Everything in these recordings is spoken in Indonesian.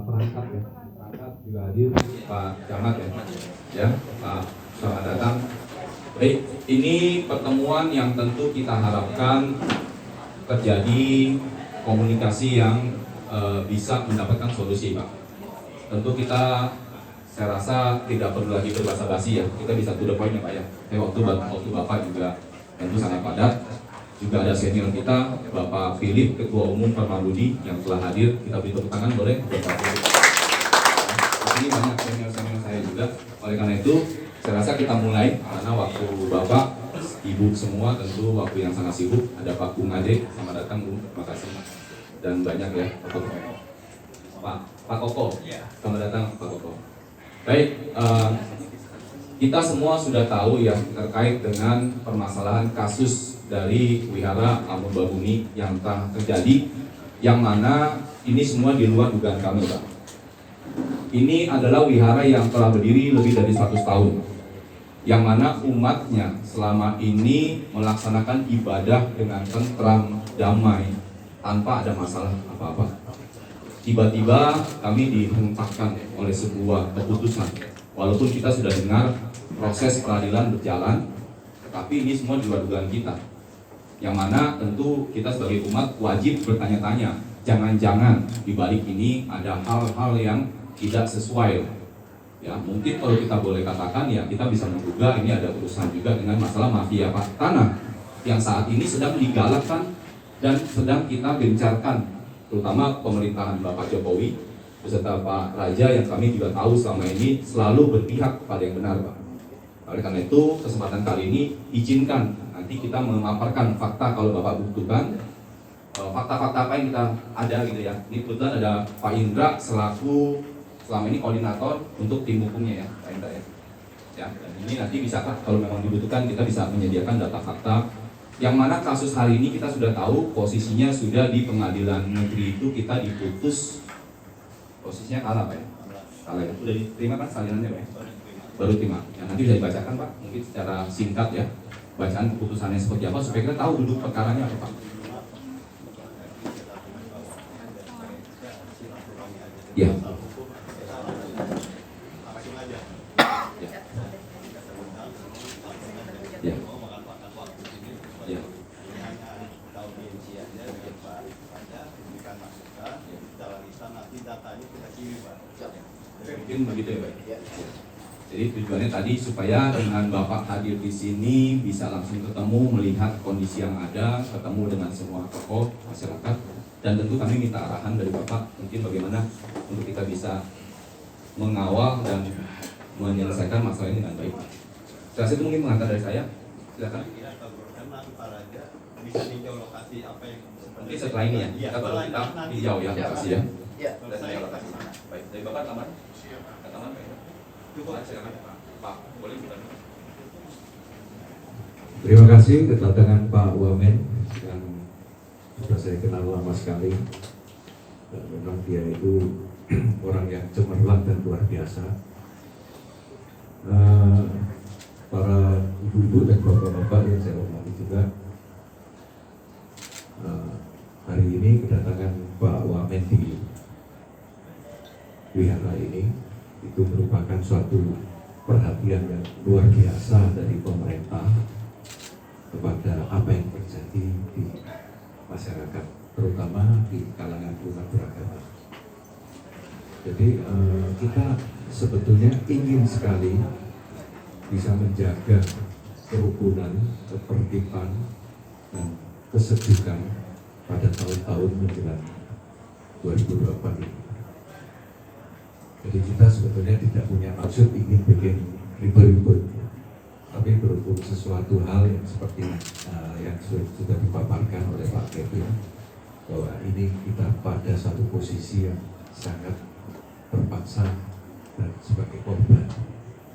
perangkat ya, perangkat juga hadir, Pak Camat ya, Pak selamat datang. Baik, ini pertemuan yang tentu kita harapkan terjadi komunikasi yang bisa mendapatkan solusi, Pak. Tentu kita, saya rasa tidak perlu lagi berbasa-basi ya, kita bisa to the point ya Pak ya. Waktu Bapak juga tentu sangat padat. Juga ada senior kita, Bapak Philip, Ketua Umum Permabudi yang telah hadir. Kita beri tepuk tangan boleh Bapak Philip. Ini banyak senior-senior saya juga. Oleh karena itu, saya rasa kita mulai karena waktu Bapak, Ibu semua tentu waktu yang sangat sibuk. Ada Pak Bung Ade, selamat datang Bu, terima kasih. Dan banyak ya Pak Koko, selamat datang Pak Koko. Baik, kita semua sudah tahu ya terkait dengan permasalahan kasus dari Wihara Amur-Babuni yang telah terjadi, yang mana ini semua di luar dugaan kami, Pak. Ini adalah wihara yang telah berdiri lebih dari 100 tahun, yang mana umatnya selama ini melaksanakan ibadah dengan tentram, damai, tanpa ada masalah apa-apa. Tiba-tiba kami dihentakkan oleh sebuah keputusan, walaupun kita sudah dengar proses peradilan berjalan, tetapi ini semua di luar dugaan kita. Yang mana tentu kita sebagai umat wajib bertanya-tanya, jangan-jangan di balik ini ada hal-hal yang tidak sesuai. Ya, mungkin kalau kita boleh katakan ya kita bisa menduga ini ada urusan juga dengan masalah mafia tanah yang saat ini sedang digalakkan dan sedang kita gencarkan, terutama pemerintahan Bapak Jokowi beserta Pak Raja yang kami juga tahu selama ini selalu berpihak kepada yang benar, Pak. Oleh karena itu, kesempatan kali ini izinkan nanti kita memaparkan fakta kalau Bapak butuhkan. Fakta-fakta apa yang kita ada gitu ya. Ini kebetulan ada Pak Indra selaku selama ini koordinator untuk tim hukumnya ya, Pak Indra ya. Ya, dan ini nanti bisakah kalau memang dibutuhkan kita bisa menyediakan data fakta. Yang mana kasus hari ini kita sudah tahu posisinya sudah di pengadilan negeri itu kita diputus posisinya kalah Pak ya. Kalah ya. Sudah diterima kan salinannya Pak ya? Baru terima. Ya, nanti bisa dibacakan Pak, mungkin secara singkat ya, bacaan keputusannya seperti apa supaya kita tahu duduk perkaranya apa Pak. Ya. Ya. Ya. Mungkin begitu ya Pak. Jadi tujuannya tadi supaya dengan Bapak hadir di sini bisa langsung ketemu, melihat kondisi yang ada, ketemu dengan semua tokoh masyarakat, dan tentu kami minta arahan dari Bapak mungkin bagaimana untuk kita bisa mengawal dan menyelesaikan masalah ini dengan baik. Saya rasa itu mungkin pengantar dari saya. Silakan. Bisa tinjau lokasi apa yang mungkin setelah ini ya, kita baru kita tinjau ya lokasi ya. Ya. Sudah saya lokasi. Baik, dari Bapak Taman. Taman Pak. Coba silakan Pak, boleh bukan? Terima kasih kedatangan Pak Wamen yang sudah saya kenal lama sekali, dan memang dia itu orang yang cemerlang dan luar biasa. Para ibu-ibu dan bapak-bapak yang saya hormati juga, hari ini kedatangan Pak Wamen di wihara ini itu merupakan suatu perhatian yang luar biasa dari pemerintah kepada apa yang terjadi di masyarakat, terutama di kalangan umat beragama. Jadi kita sebetulnya ingin sekali bisa menjaga kerukunan, ketertiban, dan kesejukan pada tahun-tahun menjelang 2024 ini. Jadi kita sebetulnya tidak punya maksud ingin bikin ribut-ribut, tapi berhubung sesuatu hal yang seperti yang sudah dipaparkan oleh Pak Kevin, bahwa ini kita pada satu posisi yang sangat terpaksa dan sebagai korban.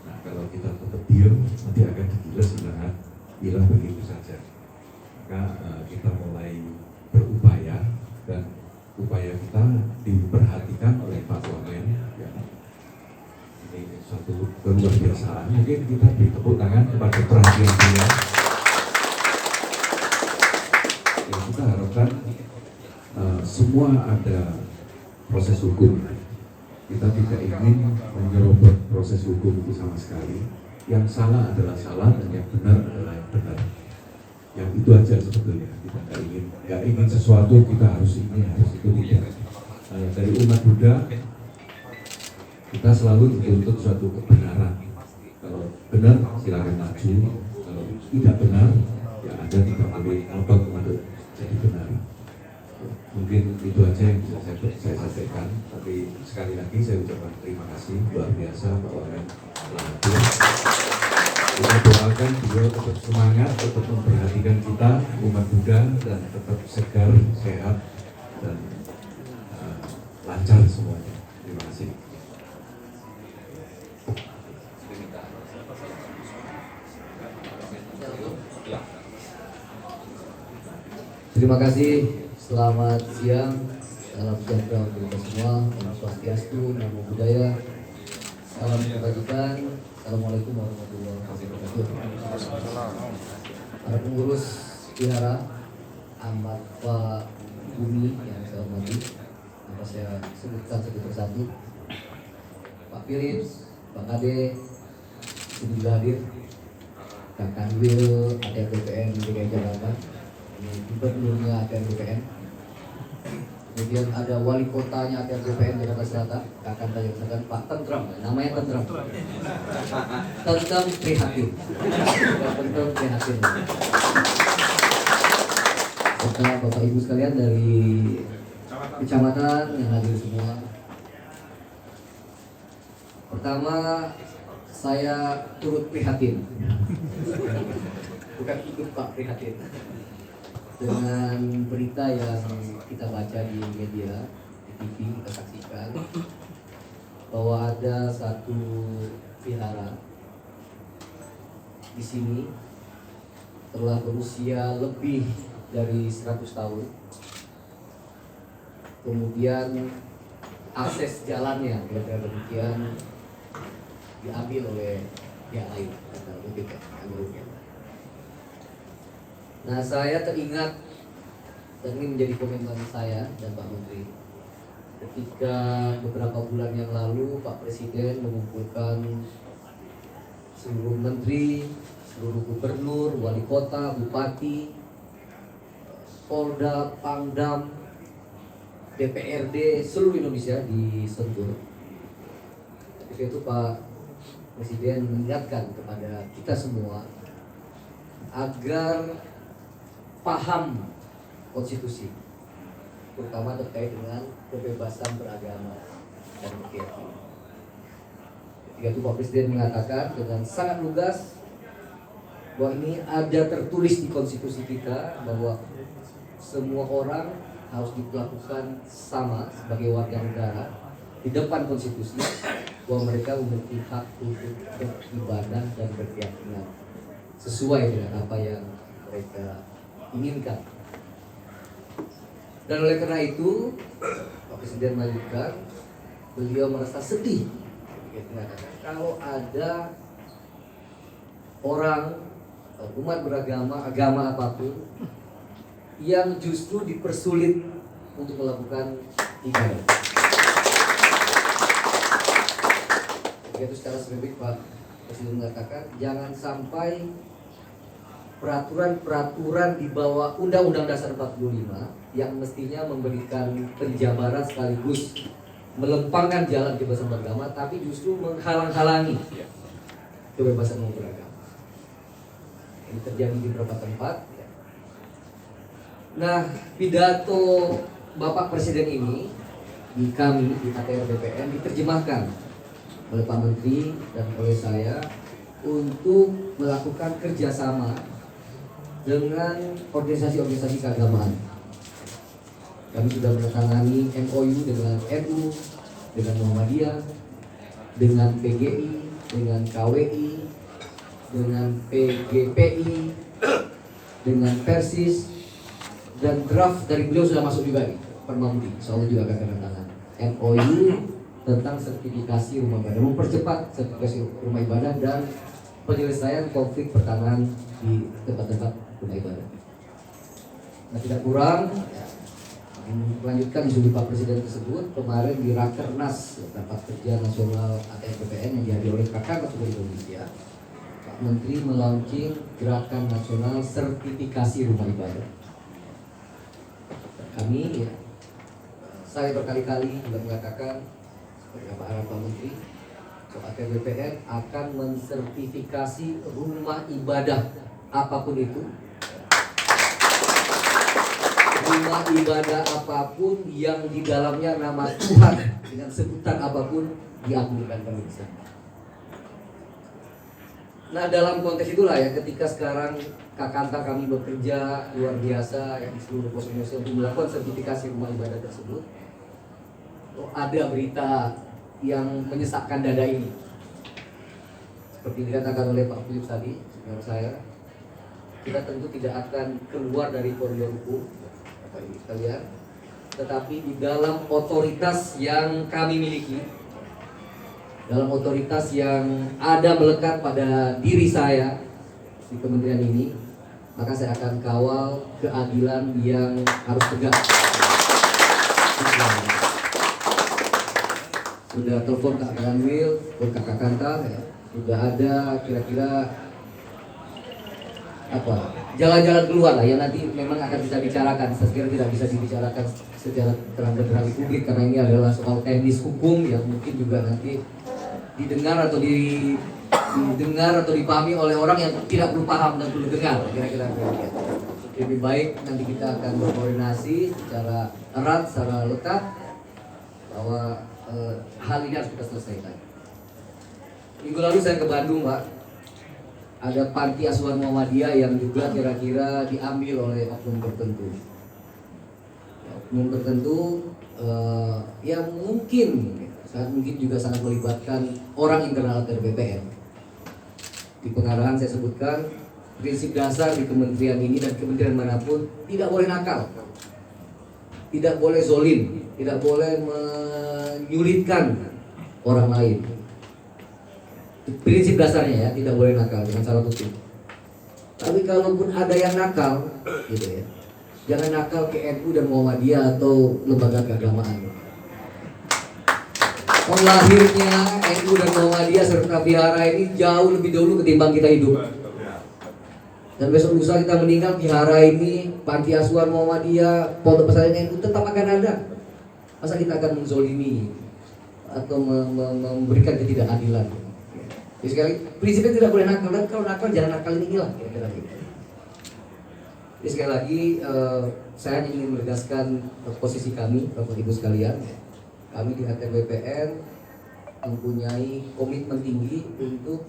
Nah, kalau kita tetap diam, nanti akan digilas hilang begitu saja. Maka kita mulai berupaya, dan upaya kita diperhatikan oleh Pak Wamen. Ya. Ini suatu keluar biasaan. Mungkin kita beri tepuk tangan kepada perhatian dia. Ya, kita harapkan semua ada proses hukum. kita tidak ingin menyerobot proses hukum itu sama sekali. Yang salah adalah salah dan yang benar adalah yang benar. Yang itu aja sebetulnya. Kita nggak ingin sesuatu kita harus ini harus itu, tidak. Dari umat Buddha kita selalu dituntut suatu kebenaran. Kalau benar silakan maju, kalau tidak benar ya Anda tidak boleh ngotot untuk jadi benar. Mungkin itu aja yang bisa saya sampaikan. Tapi sekali lagi saya ucapkan terima kasih luar biasa Pak Wamen telah hadir. Kita doakan beliau tetap semangat, tetap memperhatikan kita umat Buddha dan tetap segar, sehat dan lancar semuanya. Terima kasih. Terima kasih, selamat siang, salam sejahtera untuk kita semua, Om Swastiastu, Namo Buddhaya, salam kebajikan, Assalamualaikum warahmatullahi wabarakatuh. Para pengurus wihara, amat Pak Bumi yang saya hormati, apa saya sebutkan satu persatu, Pak Philip, Pak Kade, sini juga hadir, Kak Kanwil, ATM BPN DKI Jakarta, gubernurnya ATM BPN, kemudian ada wali kotanya ATM BPN Jakarta Selatan, Kakak Tanjung Selatan, Pak Tentram, namanya Tentram, Tentram Prihatin, Tentram Prihatin, serta Bapak Ibu sekalian dari kecamatan yang hadir semua. Pertama, saya turut prihatin, bukan ikut Pak prihatin, dengan berita yang kita baca di media, di TV kita saksikan bahwa ada satu vihara di sini telah berusia lebih dari 100 tahun. Kemudian akses jalannya kira-kira demikian diambil oleh pihak lain, kata OPK, anggotanya. Nah, saya teringat dan ini menjadi komentar saya dan Pak Menteri ketika beberapa bulan yang lalu Pak Presiden mengumpulkan seluruh menteri, seluruh gubernur, wali kota, bupati, Polda, Pangdam, DPRD seluruh Indonesia di Sentul. Ketika itu Pak Presiden mengingatkan kepada kita semua agar paham konstitusi, terutama terkait dengan kebebasan beragama dan berkeyakinan. Ketika itu Pak Presiden mengatakan dengan sangat lugas bahwa ini ada tertulis di konstitusi kita bahwa semua orang harus diperlakukan sama sebagai warga negara di depan konstitusi, bahwa mereka memiliki hak untuk beribadah dan berkeyakinan sesuai dengan apa yang mereka inginkan. Dan oleh karena itu Pak Presiden melanjutkan, beliau merasa sedih kalau ada orang umat beragama, agama apapun yang justru dipersulit untuk melakukan ibadah. Itu secara spesifik Pak Presiden mengatakan jangan sampai peraturan-peraturan di bawah Undang-Undang Dasar 45 yang mestinya memberikan penjabaran sekaligus melempangkan jalan kebebasan beragama, tapi justru menghalang-halangi kebebasan beragama. Ini terjadi di beberapa tempat. Nah, pidato Bapak Presiden ini di kami di ATR BPN diterjemahkan oleh Pak Menteri dan oleh saya untuk melakukan kerjasama dengan organisasi-organisasi keagamaan. Kami sudah menandatangani MOU dengan NU, dengan Muhammadiyah, dengan PGI, dengan KWI, dengan PGPI, dengan Persis, dan draft dari beliau sudah masuk juga nih, Permamdi, insya Allah juga akan tanda-tangan MOU tentang sertifikasi rumah ibadah, mempercepat sertifikasi rumah ibadah dan penyelesaian konflik pertanahan di tempat-tempat rumah ibadah. Nah, tidak kurang, melanjutkan instruksi Pak Presiden tersebut, kemarin di Rakernas Rapat Kerja Nasional ATR BPN yang dihadiri oleh Kakak Seluruh Indonesia, Pak Menteri melaunching Gerakan Nasional Sertifikasi Rumah Ibadah. Kami, ya, saya berkali-kali juga mengatakan sebagai apa arahan Pak Menteri, ATR BPN akan mensertifikasi rumah ibadah apapun itu. Rumah ibadah apapun yang di dalamnya nama Tuhan dengan sebutan apapun diakukan kami bisa. Nah, dalam konteks itulah ya, ketika sekarang Kakanta kami bekerja luar biasa ya, di seluruh pos Indonesia untuk melakukan sertifikasi rumah ibadah tersebut, ada berita yang menyesakkan dada ini. Seperti dikatakan oleh Pak Philip tadi, saudara saya, kita tentu tidak akan keluar dari koridor hukum, Bapak Ibu sekalian, tetapi di dalam otoritas yang kami miliki, dalam otoritas yang ada melekat pada diri saya di kementerian ini, maka saya akan kawal keadilan yang harus tegak. Sudah telepon Kak Kanwil, Kakak Kanta, ya. Sudah ada kira-kira apa jalan-jalan keluar lah yang nanti memang akan kita bicarakan. Saya kira tidak bisa dibicarakan secara terang-benderang di publik karena ini adalah soal teknis hukum yang mungkin juga nanti didengar atau dipahami oleh orang yang tidak perlu paham dan perlu dengar, kira-kira begitu. Lebih baik nanti kita akan berkoordinasi secara erat, secara lekat bahwa hal ini harus kita selesaikan. Minggu lalu saya ke Bandung, Pak. Ada panti asuhan Muhammadiyah yang juga kira-kira diambil oleh oknum tertentu. Oknum tertentu yang mungkin juga sangat melibatkan orang internal ATR BPN. Di pengarahan saya sebutkan prinsip dasar di kementerian ini dan kementerian manapun tidak boleh nakal, tidak boleh zolim, tidak boleh menyulitkan orang lain. Prinsip dasarnya ya, tidak boleh nakal dengan cara hukum. Tapi kalaupun ada yang nakal, gitu ya, jangan nakal ke NU dan Muhammadiyah atau lembaga keagamaan. Lahirnya NU dan Muhammadiyah serta vihara ini jauh lebih dahulu ketimbang kita hidup. Dan besok lusa kita meninggal, vihara ini, panti asuhan Muhammadiyah, pondok pesantren NU tetap akan ada. Masa kita akan menzolimi atau memberikan ketidakadilan? Jadi sekali prinsipnya tidak boleh nakal, dan kalau nakal jangan nakal ini lah, kira-kira gitu. Jadi sekali lagi saya hanya ingin menegaskan posisi kami, Bapak Ibu sekalian. Kami di ATR BPN mempunyai komitmen tinggi untuk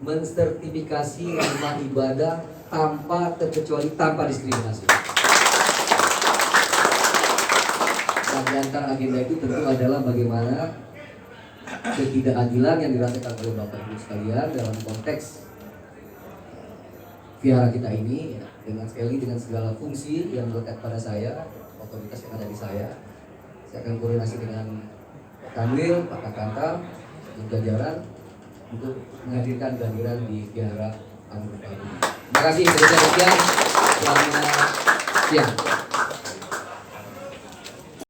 mensertifikasi rumah ibadah tanpa terkecuali, tanpa diskriminasi. Dan di antara agenda itu tentu adalah bagaimana ketidakadilan yang dirasakan oleh Bapak Ibu sekalian dalam konteks vihara kita ini, ya, dengan segala fungsi yang melekat pada saya, otoritas yang ada di saya akan koordinasi dengan Pak Kanwil, Pak Kakanta, dan jajaran untuk menghadirkan kehadiran di vihara Amur Bagumi. Terima kasih, sekian. Selamat siang.